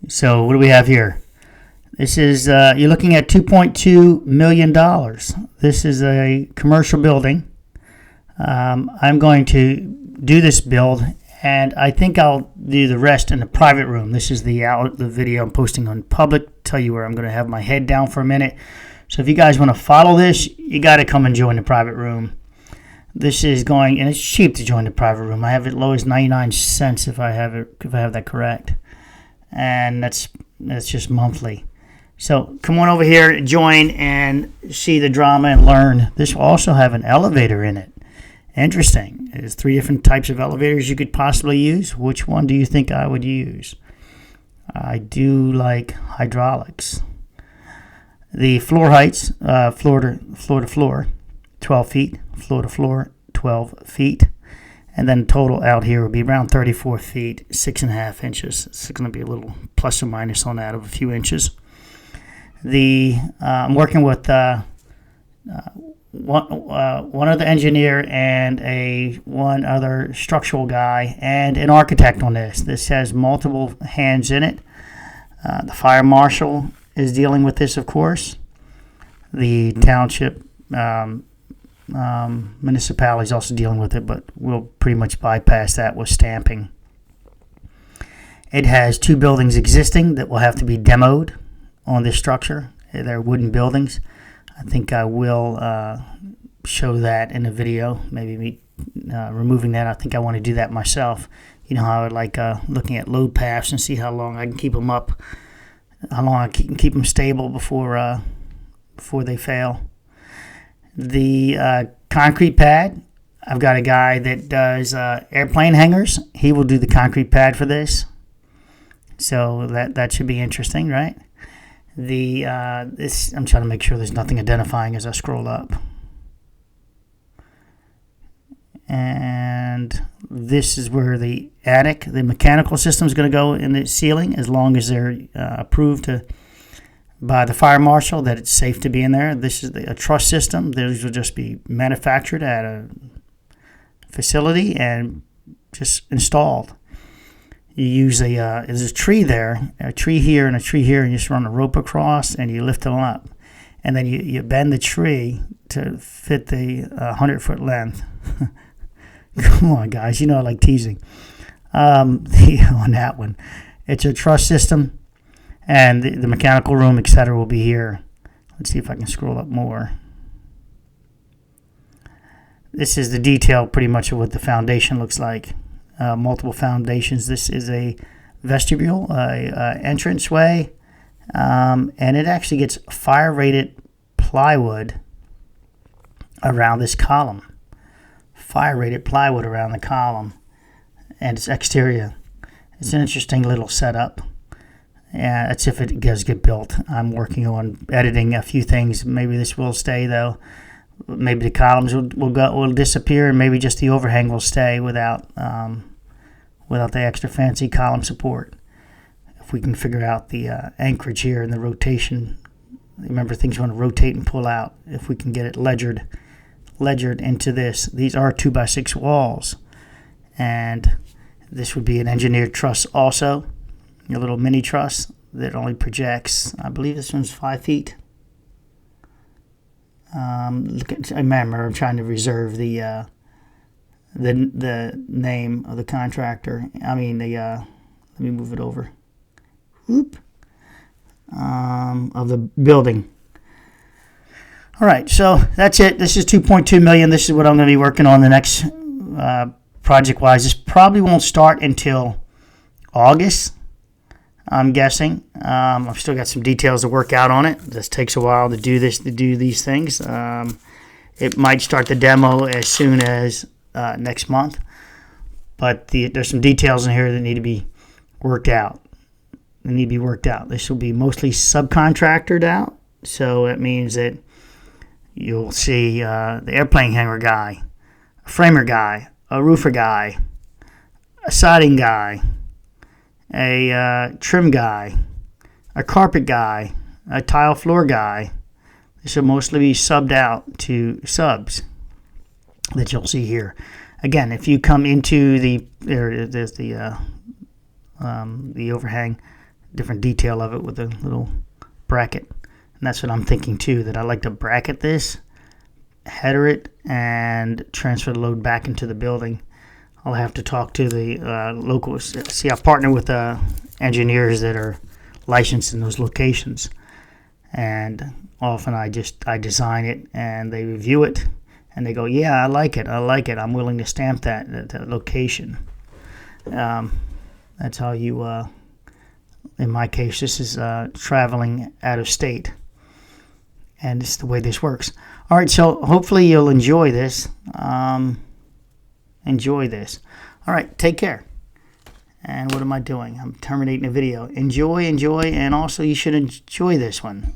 So what do we have here? This is, you're looking at $2.2 million. This is a commercial building. I'm going to do this build, and I think I'll do the rest in the private room. This is the video I'm posting on public. Tell you where I'm going to have my head down for a minute. So if you guys want to follow this, you got to come and join the private room. This is going, and it's cheap to join the private room. I have it low as 99 cents if I have that correct, and that's just monthly. So come on over here, join, and see the drama and learn. This will also have an elevator in it. Interesting. There's 3 different types of elevators you could possibly use. Which one do you think I would use? I do like hydraulics. The floor heights, floor to floor, 12 feet. Floor to floor, 12 feet. And then total out here will be around 34 feet, 6.5 inches. It's going to be a little plus or minus on that of a few inches. I'm working with one other engineer and one other structural guy and an architect on this. This has multiple hands in it. The fire marshal is dealing with this, of course. The township municipality is also dealing with it, but we'll pretty much bypass that with stamping. It has 2 buildings existing that will have to be demoed on this structure. They're wooden buildings. I think I will show that in a video, maybe me removing that. I think I want to do that myself. You know how I like looking at load paths and see how long I can keep them up, how long I can keep them stable before they fail. The concrete pad, I've got a guy that does airplane hangars. He will do the concrete pad for this. So that should be interesting, right? I'm trying to make sure there's nothing identifying as I scroll up. And this is where the attic, the mechanical system is going to go in the ceiling, as long as they're approved by the fire marshal that it's safe to be in there. This is a truss system. These will just be manufactured at a facility and just installed. You use there's a tree there, a tree here and a tree here, and you just run a rope across and you lift them up. And then you bend the tree to fit the 100-foot length. Come on, guys, you know I like teasing. On that one. It's a truss system, and the mechanical room, etc., will be here. Let's see if I can scroll up more. This is the detail pretty much of what the foundation looks like. Multiple foundations. This is a vestibule, entranceway, and it actually gets fire-rated plywood around this column. Fire-rated plywood around the column, and its exterior. It's an interesting little setup. Yeah, that's if it does get built. I'm working on editing a few things. Maybe this will stay though. Maybe the columns will disappear, and maybe just the overhang will stay without the extra fancy column support. If we can figure out the anchorage here and the rotation, remember things want to rotate and pull out. If we can get it ledgered into this, these are 2x6 walls, and this would be an engineered truss also, a little mini truss that only projects. I believe this one's 5 feet. I remember I'm trying to reserve the name of the contractor. Let me move it over. Whoop. Of the building. All right, so that's it. This is $2.2 million. This is what I'm going to be working on the next project-wise. This probably won't start until August, I'm guessing. I've still got some details to work out on it. This takes a while to do these things. It might start the demo as soon as next month, but there's some details in here that need to be worked out. This will be mostly subcontractored out, so it means that you'll see the airplane hanger guy, a framer guy, a roofer guy, a siding guy, a trim guy, a carpet guy, a tile floor guy. This will mostly be subbed out to subs that you'll see here. Again, if you come into there's the overhang different detail of it with a little bracket. And that's what I'm thinking too, that I like to bracket this, header it, and transfer the load back into the building. I'll have to talk to the local. See, I've partnered with engineers that are licensed in those locations, and often I design it and they review it and they go, yeah, I like it, I'm willing to stamp that location. That's how you, in my case, this is traveling out of state, and this is the way this works. All right, so hopefully you'll enjoy this. All right, take care. And what am I doing? I'm terminating the video. Enjoy, and also you should enjoy this one.